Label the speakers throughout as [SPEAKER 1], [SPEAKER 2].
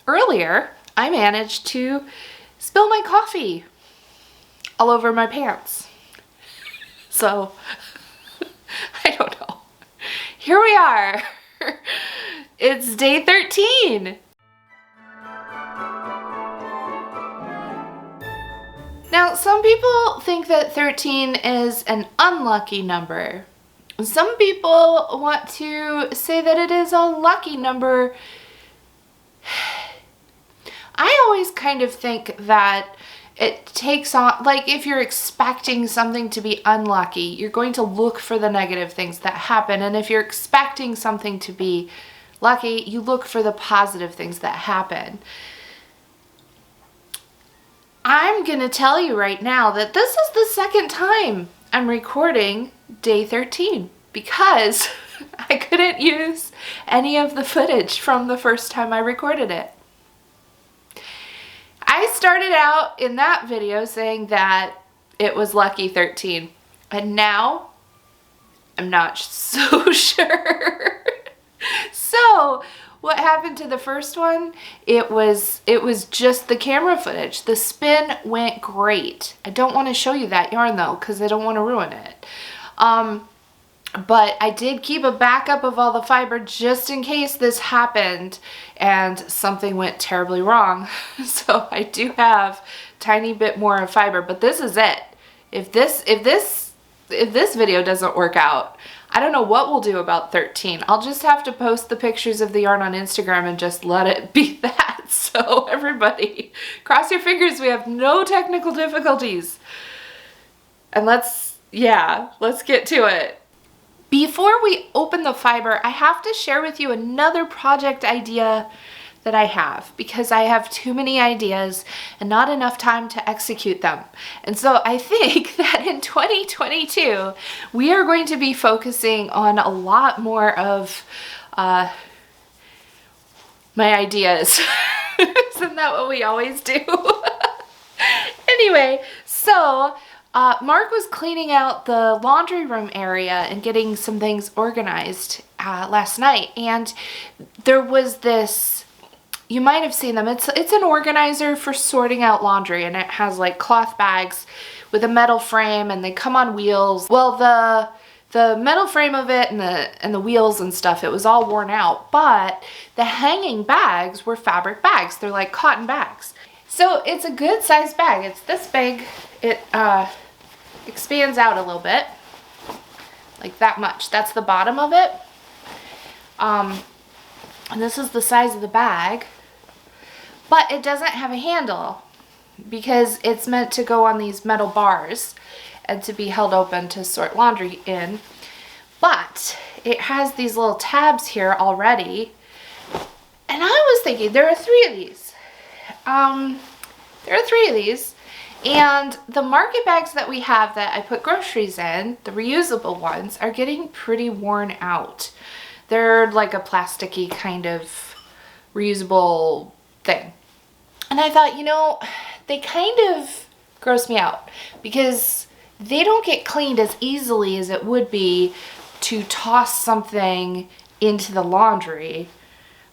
[SPEAKER 1] earlier I managed to spill my coffee all over my pants. So, I don't know. Here we are. It's day 13. Now, some people think that 13 is an unlucky number. Some people want to say that it is a lucky number. I always kind of think that it takes on, like if you're expecting something to be unlucky, you're going to look for the negative things that happen. And if you're expecting something to be lucky, you look for the positive things that happen. I'm gonna tell you right now that this is the second time I'm recording day 13 because I couldn't use any of the footage from the first time I recorded it. I started out in that video saying that it was lucky 13, and now I'm not so sure. So what happened to the first one? It was just the camera footage. The spin went great. I don't want to show you that yarn though, because I don't want to ruin it. But I did keep a backup of all the fiber just in case this happened and something went terribly wrong. So I do have a tiny bit more of fiber, but this is it. If this video doesn't work out, I don't know what we'll do about 13. I'll just have to post the pictures of the yarn on Instagram and just let it be that. So everybody, cross your fingers we have no technical difficulties. And let's get to it. Before we open the fiber, I have to share with you another project idea that I have because I have too many ideas and not enough time to execute them. And so I think that in 2022, we are going to be focusing on a lot more of my ideas. Isn't that what we always do? Anyway, so Mark was cleaning out the laundry room area and getting some things organized last night, and there was this, you might have seen them, it's an organizer for sorting out laundry, and it has like cloth bags with a metal frame and they come on wheels. Well, the metal frame of it and the wheels and stuff, it was all worn out, but the hanging bags were fabric bags. They're like cotton bags. So it's a good sized bag. It's this big. It expands out a little bit, like that much. That's the bottom of it. And this is the size of the bag, but it doesn't have a handle because it's meant to go on these metal bars and to be held open to sort laundry in. But it has these little tabs here already. And I was thinking there are three of these. And the market bags that we have that I put groceries in, the reusable ones, are getting pretty worn out. They're like a plasticky kind of reusable thing. And I thought, you know, they kind of gross me out because they don't get cleaned as easily as it would be to toss something into the laundry.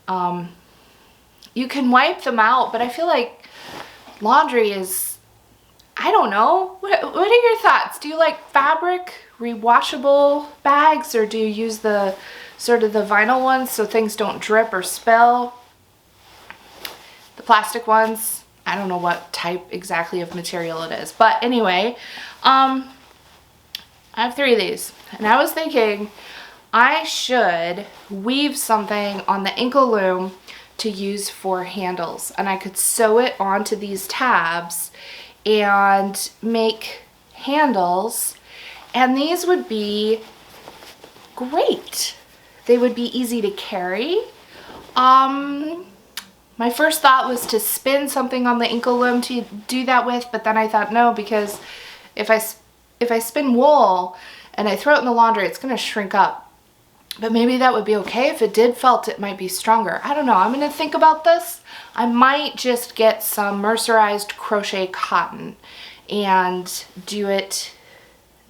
[SPEAKER 1] You can wipe them out, but I feel like laundry is, I don't know. What are your thoughts? Do you like fabric rewashable bags, or do you use the sort of the vinyl ones so things don't drip or spill? The plastic ones, I don't know what type exactly of material it is. But anyway, I have three of these. And I was thinking I should weave something on the ankle loom to use for handles. And I could sew it onto these tabs and make handles. And these would be great. They would be easy to carry. My first thought was to spin something on the ankle loom to do that with, but then I thought no, because if I spin wool and I throw it in the laundry, it's gonna shrink up. But maybe that would be okay. If it did felt, it might be stronger. I don't know. I'm gonna think about this. I might just get some mercerized crochet cotton and do it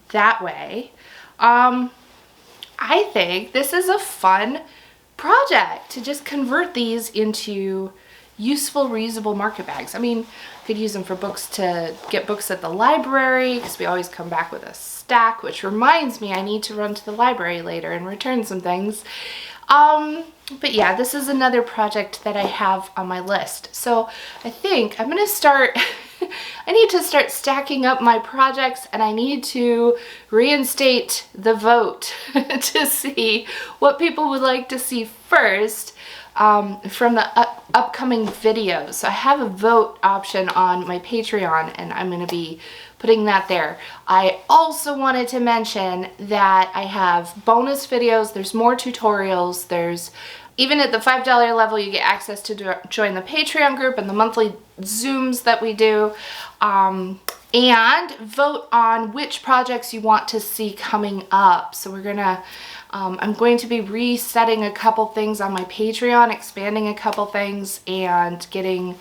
[SPEAKER 1] that way. I think this is a fun project to just convert these into useful, reusable market bags. I mean, could use them for books, to get books at the library, because we always come back with a stack, which reminds me I need to run to the library later and return some things. But yeah, this is another project that I have on my list. So I think I'm gonna start, I need to start stacking up my projects, and I need to reinstate the vote to see what people would like to see first from the upcoming videos. So I have a vote option on my Patreon, and I'm going to be putting that there. I also wanted to mention that I have bonus videos. There's more tutorials. There's, even at the $5 level, you get access to join the Patreon group and the monthly Zooms that we do. And vote on which projects you want to see coming up. So we're gonna, I'm going to be resetting a couple things on my Patreon, expanding a couple things, and getting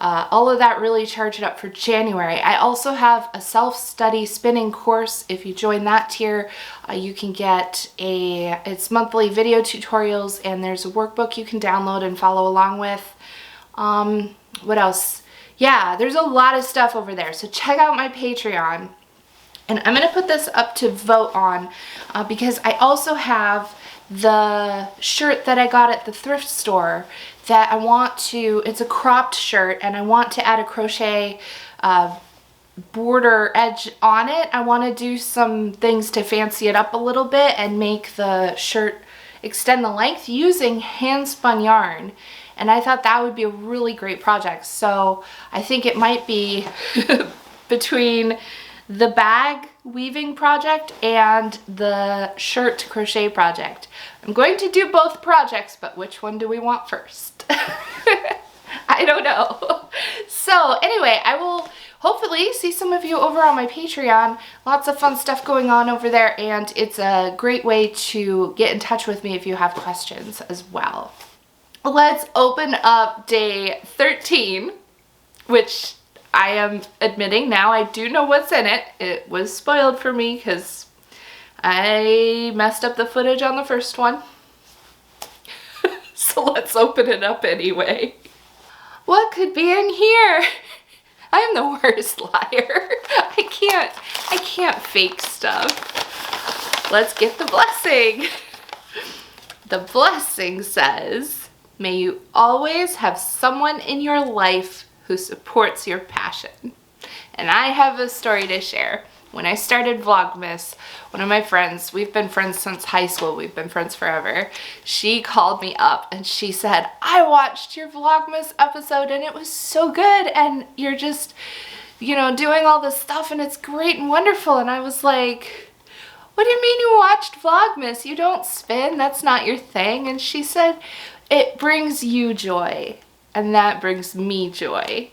[SPEAKER 1] all of that really charged up for January. I also have a self-study spinning course. If you join that tier, you can get it's monthly video tutorials, and there's a workbook you can download and follow along with. What else? Yeah, there's a lot of stuff over there. So check out my Patreon. And I'm going to put this up to vote on because I also have the shirt that I got at the thrift store that I want to, it's a cropped shirt, and I want to add a crochet border edge on it. I want to do some things to fancy it up a little bit and make the shirt extend the length using hand spun yarn. And I thought that would be a really great project. So I think it might be between the bag weaving project and the shirt crochet project. I'm going to do both projects, but which one do we want first? I don't know. So anyway, I will hopefully see some of you over on my Patreon. Lots of fun stuff going on over there, and it's a great way to get in touch with me if you have questions as well. Let's open up day 13, which I am admitting now I do know what's in it. It was spoiled for me because I messed up the footage on the first one. So let's open it up anyway. What could be in here? I am the worst liar. I can't fake stuff. Let's get the blessing. The blessing says, may you always have someone in your life who supports your passion. And I have a story to share. When I started Vlogmas, one of my friends, we've been friends since high school, we've been friends forever, she called me up and she said, I watched your Vlogmas episode and it was so good, and you're just, you know, doing all this stuff and it's great and wonderful. And I was like, what do you mean you watched Vlogmas? You don't spin, that's not your thing. And she said, it brings you joy, and that brings me joy.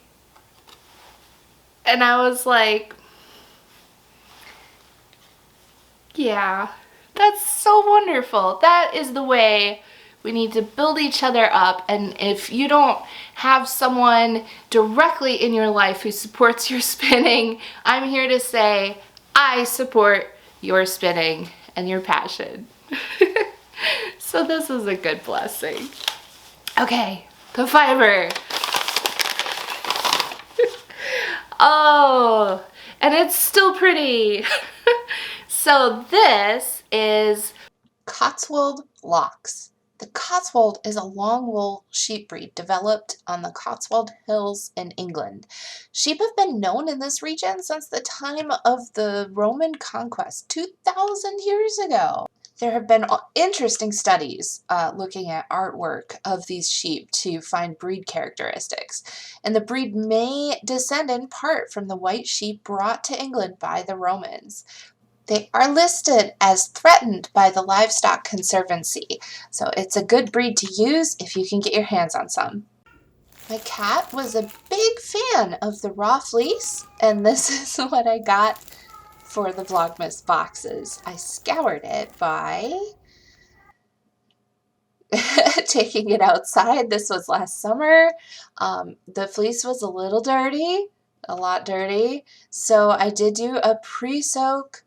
[SPEAKER 1] And I was like, yeah, that's so wonderful. That is the way we need to build each other up. And if you don't have someone directly in your life who supports your spinning, I'm here to say I support your spinning and your passion. So this is a good blessing. Okay, the fiber. Oh, and it's still pretty. So this is Cotswold locks. The Cotswold is a long wool sheep breed developed on the Cotswold Hills in England. Sheep have been known in this region since the time of the Roman conquest 2,000 years ago. There have been interesting studies looking at artwork of these sheep to find breed characteristics, and the breed may descend in part from the white sheep brought to England by the Romans. They are listed as threatened by the Livestock Conservancy, so it's a good breed to use if you can get your hands on some. My cat was a big fan of the raw fleece, and this is what I got for the Vlogmas boxes. I scoured it by taking it outside. This was last summer. The fleece was a little dirty, a lot dirty, so I did do a pre-soak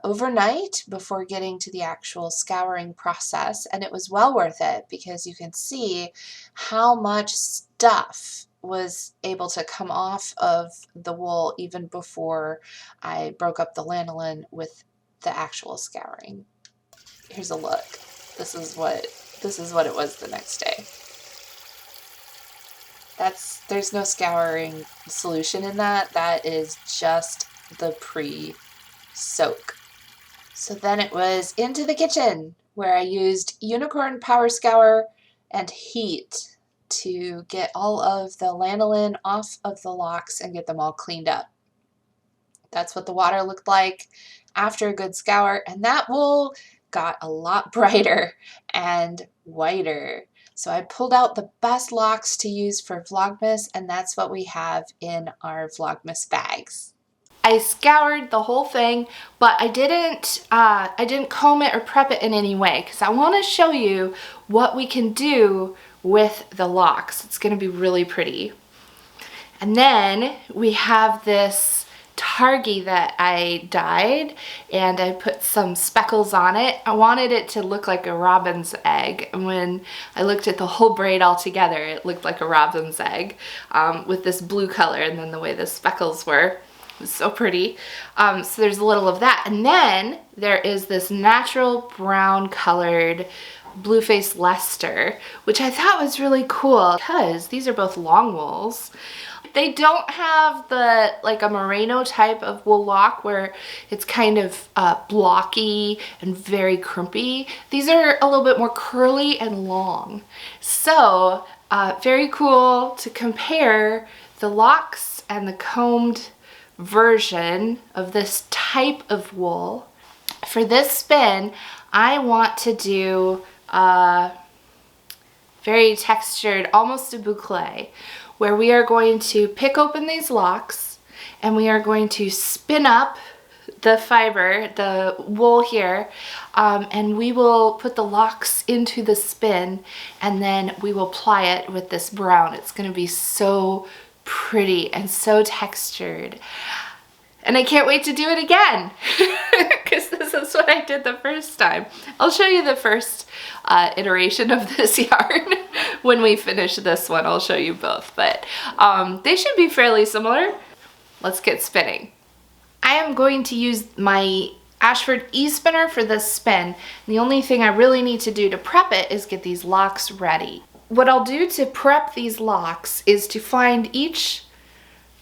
[SPEAKER 1] overnight before getting to the actual scouring process, and it was well worth it because you can see how much stuff was able to come off of the wool even before I broke up the lanolin with the actual scouring. Here's a look. This is what it was the next day. There's no scouring solution in that. That is just the pre-soak. So then it was into the kitchen where I used Unicorn Power Scour and heat to get all of the lanolin off of the locks and get them all cleaned up. That's what the water looked like after a good scour, and that wool got a lot brighter and whiter. So I pulled out the best locks to use for Vlogmas, and that's what we have in our Vlogmas bags. I scoured the whole thing, but I didn't comb it or prep it in any way because I want to show you what we can do with the locks. It's going to be really pretty. And then we have this targhee that I dyed, and I put some speckles on it. I wanted it to look like a robin's egg, and when I looked at the whole braid all together, it looked like a robin's egg with this blue color, and then the way the speckles were. It was so pretty. So there's a little of that. And then there is this natural brown colored Blueface Leicester, which I thought was really cool because these are both long wools. They don't have the like a merino type of wool lock where it's kind of blocky and very crimpy. These are a little bit more curly and long. So very cool to compare the locks and the combed version of this type of wool. For this spin, I want to do very textured, almost a bouclé, where we are going to pick open these locks and we are going to spin up the fiber, the wool here, and we will put the locks into the spin and then we will ply it with this brown. It's going to be so pretty and so textured. And I can't wait to do it again because this is what I did the first time. I'll show you the first iteration of this yarn. When we finish this one, I'll show you both, but they should be fairly similar. Let's get spinning. I am going to use my Ashford e-spinner for this spin. The only thing I really need to do to prep it is get these locks ready. What I'll do to prep these locks is to find each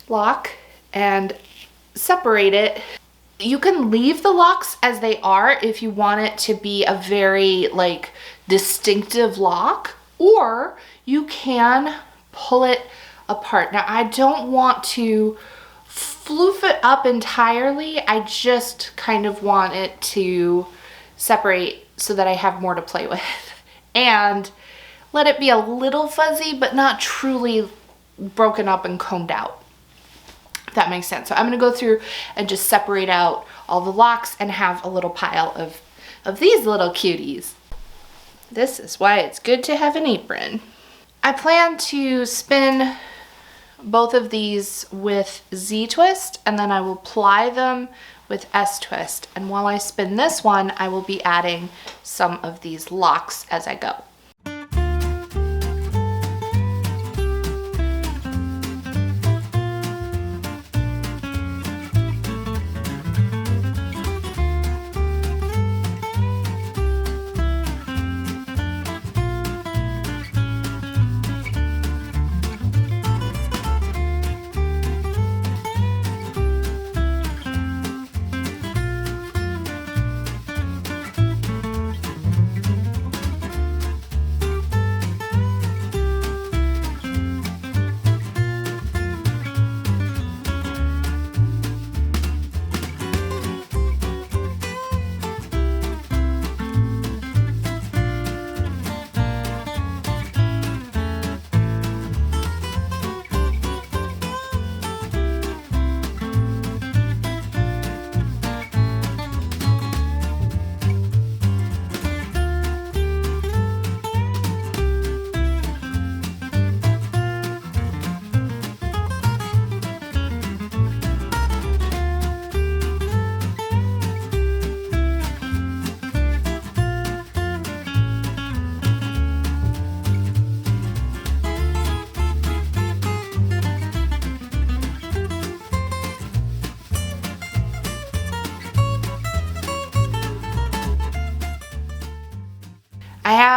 [SPEAKER 1] lock and separate it. You can leave the locks as they are if you want it to be a very like distinctive lock, or you can pull it apart. Now I don't want to floof it up entirely. I just kind of want it to separate so that I have more to play with and let it be a little fuzzy but not truly broken up and combed out. If that makes sense. So I'm going to go through and just separate out all the locks and have a little pile of these little cuties. This is why it's good to have an apron. I plan to spin both of these with Z-twist and then I will ply them with S-twist. And while I spin this one, I will be adding some of these locks as I go.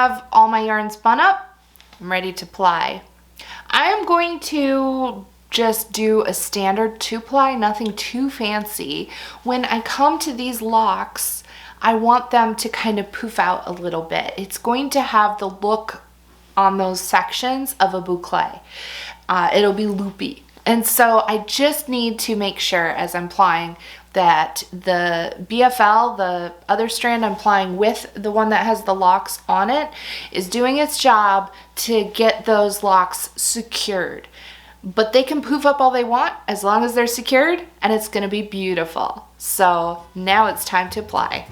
[SPEAKER 1] have all my yarn spun up, I'm ready to ply. I am going to just do a standard 2-ply, nothing too fancy. When I come to these locks, I want them to kind of poof out a little bit. It's going to have the look on those sections of a bouclé. It'll be loopy. And so I just need to make sure as I'm plying that the BFL, the other strand I'm plying with the one that has the locks on it, is doing its job to get those locks secured. But they can poof up all they want as long as they're secured, and it's gonna be beautiful. So now it's time to ply.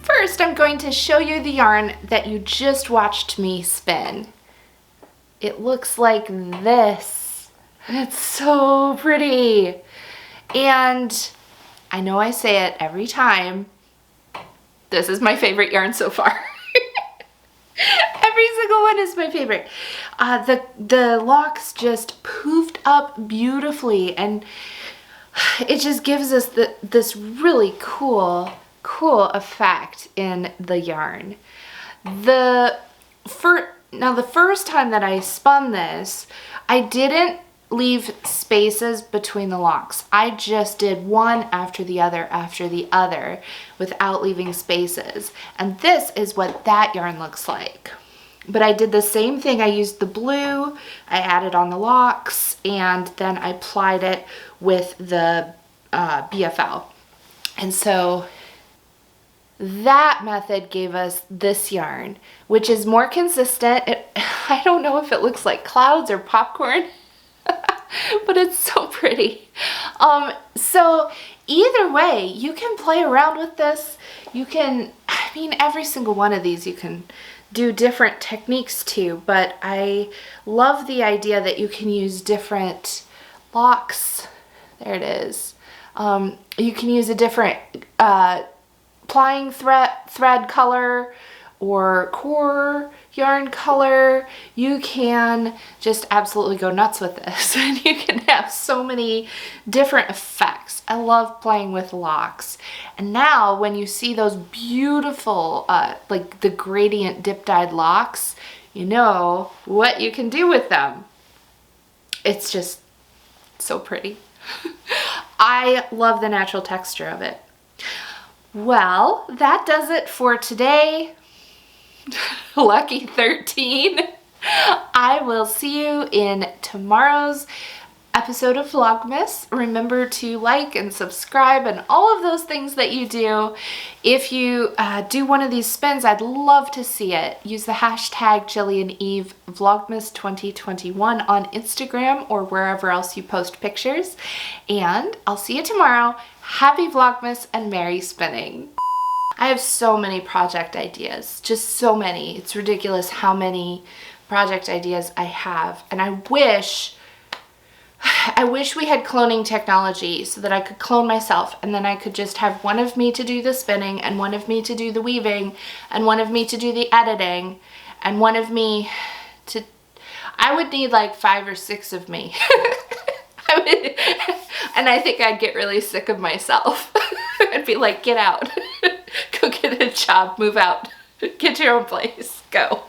[SPEAKER 1] First, I'm going to show you the yarn that you just watched me spin. It looks like this. It's so pretty. And I know I say it every time, this is my favorite yarn so far. Every single one is my favorite. The locks just poofed up beautifully, and it just gives us this really cool effect in the yarn. Now the first time that I spun this, I didn't leave spaces between the locks. I just did one after the other without leaving spaces. And this is what that yarn looks like. But I did the same thing. I used the blue, I added on the locks, and then I plied it with the BFL. And so that method gave us this yarn, which is more consistent. I don't know if it looks like clouds or popcorn, but it's so pretty. So either way, you can play around with this. You can, I mean, every single one of these you can do different techniques to, but I love the idea that you can use different locks. There it is. You can use a different plying thread color or core yarn color. You can just absolutely go nuts with this, and you can have so many different effects. I love playing with locks. And now when you see those beautiful like the gradient dip dyed locks, you know what you can do with them. It's just so pretty. I love the natural texture of it. Well, that does it for today. Lucky 13. I will see you in tomorrow's episode of Vlogmas. Remember to like and subscribe and all of those things that you do. If you do one of these spins, I'd love to see it. Use the hashtag JillianEve Vlogmas 2021 on Instagram or wherever else you post pictures. And I'll see you tomorrow. Happy Vlogmas and merry spinning. I have so many project ideas, just so many. It's ridiculous how many project ideas I have. And I wish we had cloning technology so that I could clone myself, and then I could just have one of me to do the spinning and one of me to do the weaving and one of me to do the editing and one of me to... I would need like 5 or 6 of me. And I think I'd get really sick of myself. I'd be like, get out. Go get a job, move out. Get your own place. Go.